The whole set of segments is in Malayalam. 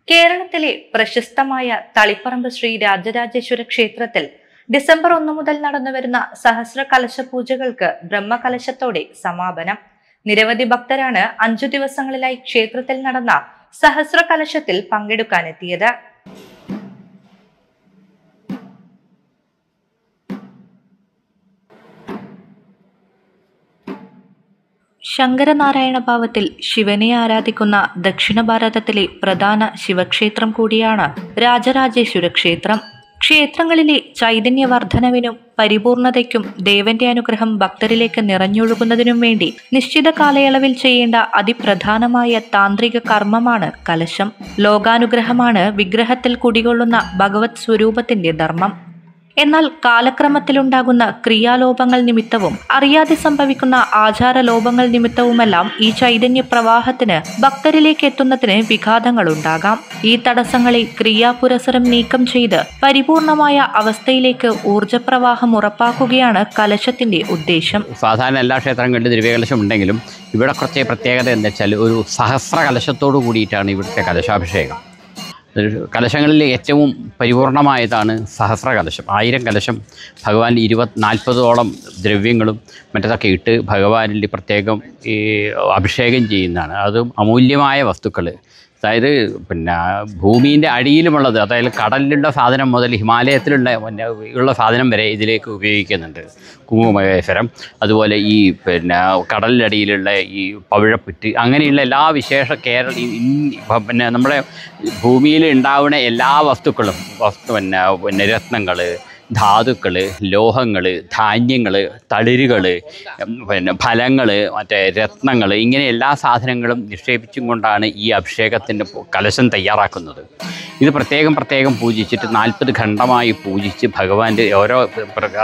കേരളത്തിലെ പ്രശസ്തമായ തളിപ്പറമ്പ് ശ്രീ രാജരാജേശ്വര ക്ഷേത്രത്തിൽ ഡിസംബർ 1 മുതൽ നടന്നുവരുന്ന സഹസ്ര കലശ പൂജകൾക്ക് ബ്രഹ്മകലശത്തോടെ സമാപനം. നിരവധി ഭക്തരാണ് 5 ദിവസങ്ങളിലായി ക്ഷേത്രത്തിൽ നടന്ന സഹസ്ര കലശത്തിൽ പങ്കെടുക്കാനെത്തിയത്. ശങ്കരനാരായണ ഭാവത്തിൽ ശിവനെ ആരാധിക്കുന്ന ദക്ഷിണ ഭാരതത്തിലെ പ്രധാന ശിവക്ഷേത്രം കൂടിയാണ് രാജരാജേശ്വര ക്ഷേത്രം. ക്ഷേത്രങ്ങളിലെ ചൈതന്യവർദ്ധനവിനും പരിപൂർണതയ്ക്കും ദേവന്റെ അനുഗ്രഹം ഭക്തരിലേക്ക് നിറഞ്ഞൊഴുകുന്നതിനും വേണ്ടി നിശ്ചിത കാലയളവിൽ ചെയ്യേണ്ട അതിപ്രധാനമായ താന്ത്രിക കർമ്മമാണ് കലശം. ലോകാനുഗ്രഹമാണ് വിഗ്രഹത്തിൽ കുടികൊള്ളുന്ന ഭഗവത് സ്വരൂപത്തിന്റെ ധർമ്മം. എന്നാൽ കാലക്രമത്തിലുണ്ടാകുന്ന ക്രിയാലോപങ്ങൾ നിമിത്തവും അറിയാതെ സംഭവിക്കുന്ന ആചാരലോപങ്ങൾ നിമിത്തവുമെല്ലാം ഈ ചൈതന്യ പ്രവാഹത്തിന് ഭക്തരിലേക്ക് എത്തുന്നതിന് വിഘാതങ്ങൾ ഉണ്ടാകാം. ഈ തടസ്സങ്ങളെ ക്രിയാപുരസരം നീക്കം ചെയ്ത് പരിപൂർണമായ അവസ്ഥയിലേക്ക് ഊർജപ്രവാഹം ഉറപ്പാക്കുകയാണ് കലശത്തിന്റെ ഉദ്ദേശം. സാധാരണ എല്ലാ ക്ഷേത്രങ്ങളിലും ദ്രവ്യകലശം ഉണ്ടെങ്കിലും ഇവിടെ കുറച്ച് പ്രത്യേകത എന്താ വെച്ചാൽ ഒരു സഹസ്ര കലശത്തോടു കൂടിയിട്ടാണ് ഇവിടുത്തെ കലശാഭിഷേകം. കലശങ്ങളിൽ ഏറ്റവും പരിപൂർണമായതാണ് സഹസ്ര കലശം. 1000 കലശം ഭഗവാൻ 40-ഓളം ദ്രവ്യങ്ങളും മറ്റതൊക്കെ ഇട്ട് ഭഗവാനിൽ പ്രത്യേകം ഈ അഭിഷേകം ചെയ്യുന്നതാണ്. അതും അമൂല്യമായ വസ്തുക്കൾ, അതായത് ഭൂമിൻ്റെ അടിയിലുമുള്ളത്, അതായത് കടലിലുള്ള സാധനം മുതൽ ഹിമാലയത്തിലുള്ള സാധനം വരെ ഇതിലേക്ക് ഉപയോഗിക്കുന്നുണ്ട്. കുങ്കുമകേശ്വരം, അതുപോലെ ഈ കടലിനടിയിലുള്ള ഈ പവിഴപ്പുറ്റ്, അങ്ങനെയുള്ള എല്ലാ വിശേഷ നമ്മുടെ ഭൂമിയിൽ ഉണ്ടാവുന്ന എല്ലാ വസ്തുക്കളും രത്നങ്ങൾ, ധാതുക്കൾ, ലോഹങ്ങൾ, ധാന്യങ്ങൾ, തളിരുകൾ, ഫലങ്ങൾ, മറ്റേ രത്നങ്ങൾ, ഇങ്ങനെ എല്ലാ സാധനങ്ങളും നിക്ഷേപിച്ചും കൊണ്ടാണ് ഈ അഭിഷേകത്തിൻ്റെ കലശം തയ്യാറാക്കുന്നത്. ഇത് പ്രത്യേകം പൂജിച്ചിട്ട് 40 ഖണ്ഡമായി പൂജിച്ച് ഭഗവാന്റെ ഓരോ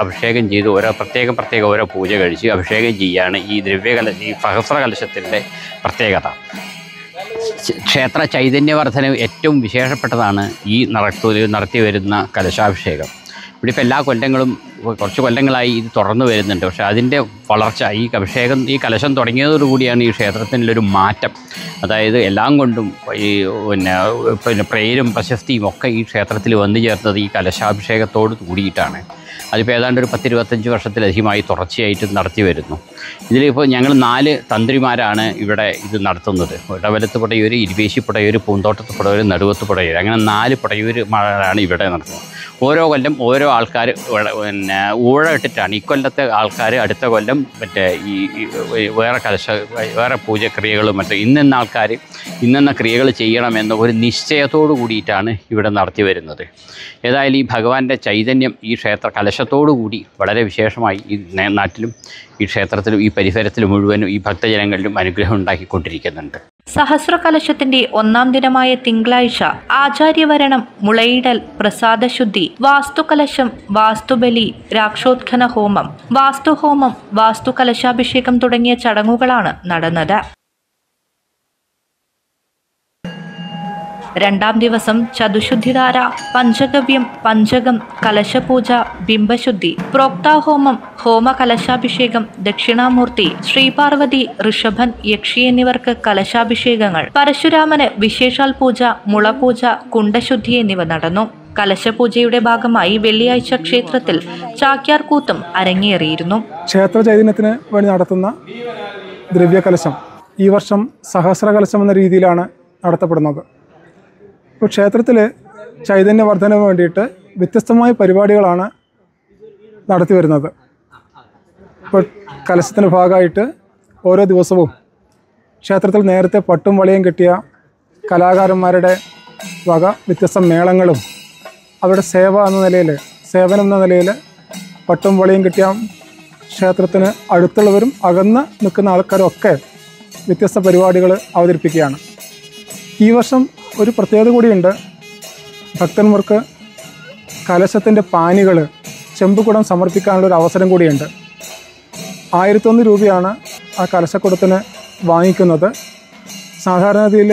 അഭിഷേകം ചെയ്ത് പ്രത്യേകം ഓരോ പൂജ കഴിച്ച് അഭിഷേകം ചെയ്യുകയാണ് ഈ സഹസ്ര കലശത്തിൻ്റെ പ്രത്യേകത. ക്ഷേത്ര ചൈതന്യവർദ്ധന ഏറ്റവും വിശേഷപ്പെട്ടതാണ് ഈ നടത്തി വരുന്ന കലശാഭിഷേകം. ഇവിടെ ഇപ്പോൾ എല്ലാ കൊല്ലങ്ങളും കുറച്ച് കൊല്ലങ്ങളായി ഇത് തുടർന്നു വരുന്നുണ്ട്. പക്ഷേ അതിൻ്റെ വളർച്ച, ഈ കലശം തുടങ്ങിയതോടുകൂടിയാണ് ഈ ക്ഷേത്രത്തിനുള്ളൊരു മാറ്റം. അതായത് എല്ലാം കൊണ്ടും ഈ പേരും പ്രശസ്തിയും ഒക്കെ ഈ ക്ഷേത്രത്തിൽ വന്നു ചേർന്നത് ഈ കലശാഭിഷേകത്തോട് കൂടിയിട്ടാണ്. അതിപ്പോൾ ഏതാണ്ട് ഒരു 10-25 വർഷത്തിലധികമായി തുടർച്ചയായിട്ട് നടത്തി വരുന്നു. ഇതിലിപ്പോൾ ഞങ്ങൾ 4 തന്ത്രിമാരാണ് ഇവിടെ ഇത് നടത്തുന്നത്. ഇടവലത്ത് പുടയൂർ, ഇരുവേശി പുടയൂർ, പൂന്തോട്ടത്ത് പുടയൂർ, നടുവത്ത് പുടയൂർ, അങ്ങനെ 4 പുടയൂർമാരാണ് ഇവിടെ നടത്തുന്നത്. ഓരോ കൊല്ലം ഓരോ ആൾക്കാർ ഊഴ ഇട്ടിട്ടാണ്. ഇക്കൊല്ലത്തെ ആൾക്കാർ അടുത്ത കൊല്ലം വേറെ പൂജക്രിയകളും ഇന്നെന്ന ആൾക്കാർ ഇന്നെന്ന ക്രിയകൾ ചെയ്യണമെന്ന ഒരു നിശ്ചയത്തോടു കൂടിയിട്ടാണ് ഇവിടെ നടത്തി വരുന്നത്. ഏതായാലും ഈ ഭഗവാന്റെ ചൈതന്യം ഈ ക്ഷേത്ര കലശത്തോടു കൂടി വളരെ വിശേഷമായി ഈ നാട്ടിലും ഈ ക്ഷേത്രത്തിലും ഈ പരിസരത്തിലും മുഴുവനും ഈ ഭക്തജനങ്ങളിലും അനുഗ്രഹം ഉണ്ടാക്കിക്കൊണ്ടിരിക്കുന്നുണ്ട്. സഹസ്ര കലശത്തിന്റെ 1-ാം ദിനമായ തിങ്കളാഴ്ച ആചാര്യവരണം, മുളയിടൽ, പ്രസാദശുദ്ധി, വാസ്തുകലശം, വാസ്തുബലി, രാക്ഷോത്ഖന ഹോമം, വാസ്തുഹോമം, വാസ്തുകലശാഭിഷേകം തുടങ്ങിയ ചടങ്ങുകളാണ് നടന്നത്. 2-ാം ദിവസം ചതുശുദ്ധിധാര, പഞ്ചഗവ്യം, പഞ്ചകം, കലശപൂജ, ബിംബശുദ്ധി, പ്രോക്താഹോമം, ഹോമകലശാഭിഷേകം, ദക്ഷിണാമൂർത്തി, ശ്രീപാർവതി, ഋഷഭൻ, യക്ഷി എന്നിവർക്ക് കലശാഭിഷേകങ്ങൾ, പരശുരാമന് വിശേഷാൽ പൂജ, മുളപൂജ, കുണ്ടശുദ്ധി എന്നിവ നടന്നു. കലശപൂജയുടെ ഭാഗമായി വെള്ളിയാഴ്ച ക്ഷേത്രത്തിൽ ചാക്യാർകൂത്തും അരങ്ങേറിയിരുന്നു. ക്ഷേത്ര ചൈതന്യത്തിന് വേണ്ടി നടത്തുന്ന ദ്രവ്യകലശം ഈ വർഷം സഹസ്ര കലശം എന്ന രീതിയിലാണ് നടത്തപ്പെടുന്നത്. ഇപ്പോൾ ക്ഷേത്രത്തിൽ ചൈതന്യവർദ്ധനവിന് വേണ്ടിയിട്ട് വ്യത്യസ്തമായ പരിപാടികളാണ് നടത്തി വരുന്നത്. ഇപ്പോൾ കലശത്തിൻ്റെ ഭാഗമായിട്ട് ഓരോ ദിവസവും ക്ഷേത്രത്തിൽ നേരത്തെ പട്ടും വളയും കെട്ടിയ കലാകാരന്മാരുടെ വക വ്യത്യസ്ത മേളങ്ങളും അവരുടെ സേവനം എന്ന നിലയിൽ പട്ടും വളയും കെട്ടിയ ക്ഷേത്രത്തിന് അടുത്തുള്ളവരും അകന്ന് നിൽക്കുന്ന ആൾക്കാരും ഒക്കെ വ്യത്യസ്ത പരിപാടികൾ അവതരിപ്പിക്കുകയാണ്. ഈ വർഷം ഒരു പ്രത്യേകത കൂടിയുണ്ട്. ഭക്തന്മാർക്ക് കലശത്തിൻ്റെ പാനികൾ, ചെമ്പുകുടം സമർപ്പിക്കാനുള്ളൊരു അവസരം കൂടിയുണ്ട്. 1001 രൂപയാണ് ആ കലശക്കുടത്തിന് വാങ്ങിക്കുന്നത്. സാധാരണഗതിയിൽ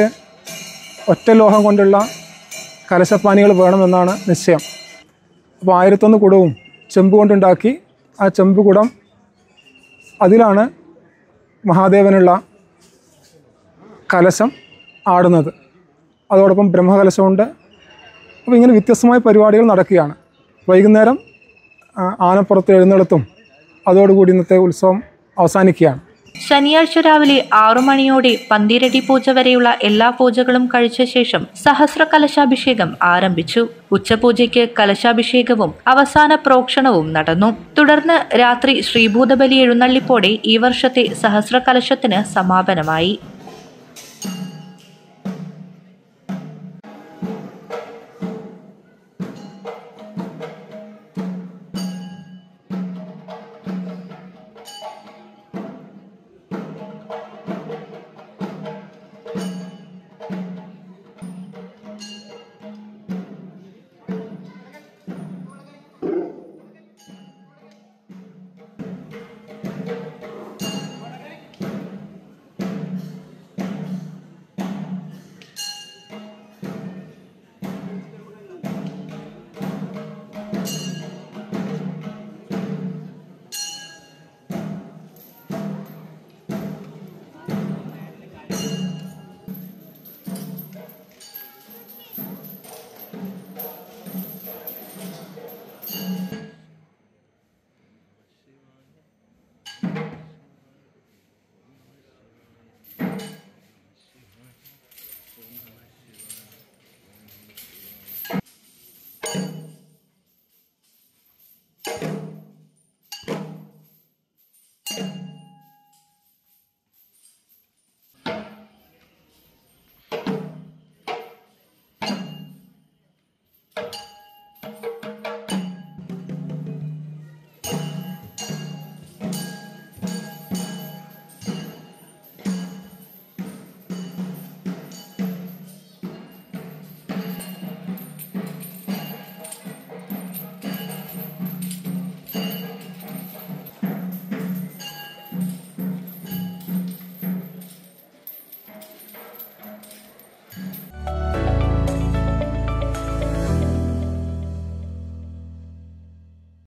ഒറ്റ ലോഹം കൊണ്ടുള്ള കലശപ്പാനികൾ വേണമെന്നാണ് നിശ്ചയം. അപ്പോൾ 1001 കുടവും ചെമ്പ് കൊണ്ടുണ്ടാക്കി ആ ചെമ്പ് കുടം അതിലാണ് മഹാദേവനുള്ള കലശം ആടുന്നത്. അതോടൊപ്പം ബ്രഹ്മകലശമുണ്ട്. അപ്പോൾ ഇങ്ങനെ വ്യത്യസ്തമായ പരിപാടികൾ നടക്കുകയാണ്. വൈകുന്നേരം ആനപ്പുറത്ത് എഴുന്നള്ളത്തും അതോടുകൂടി ഇന്നത്തെ ഉത്സവം അവസാനിക്കുകയാണ്. ശനിയാഴ്ച രാവിലെ 6 മണിയോടെ പന്തിരടി പൂജ വരെയുള്ള എല്ലാ പൂജകളും കഴിച്ച ശേഷം സഹസ്ര കലശാഭിഷേകം ആരംഭിച്ചു. ഉച്ചപൂജയ്ക്ക് കലശാഭിഷേകവും അവസാന പ്രോക്ഷണവും നടന്നു. തുടർന്ന് രാത്രി ശ്രീഭൂതബലി എഴുന്നള്ളിപ്പോടെ ഈ വർഷത്തെ സഹസ്ര കലശത്തിന് സമാപനമായി.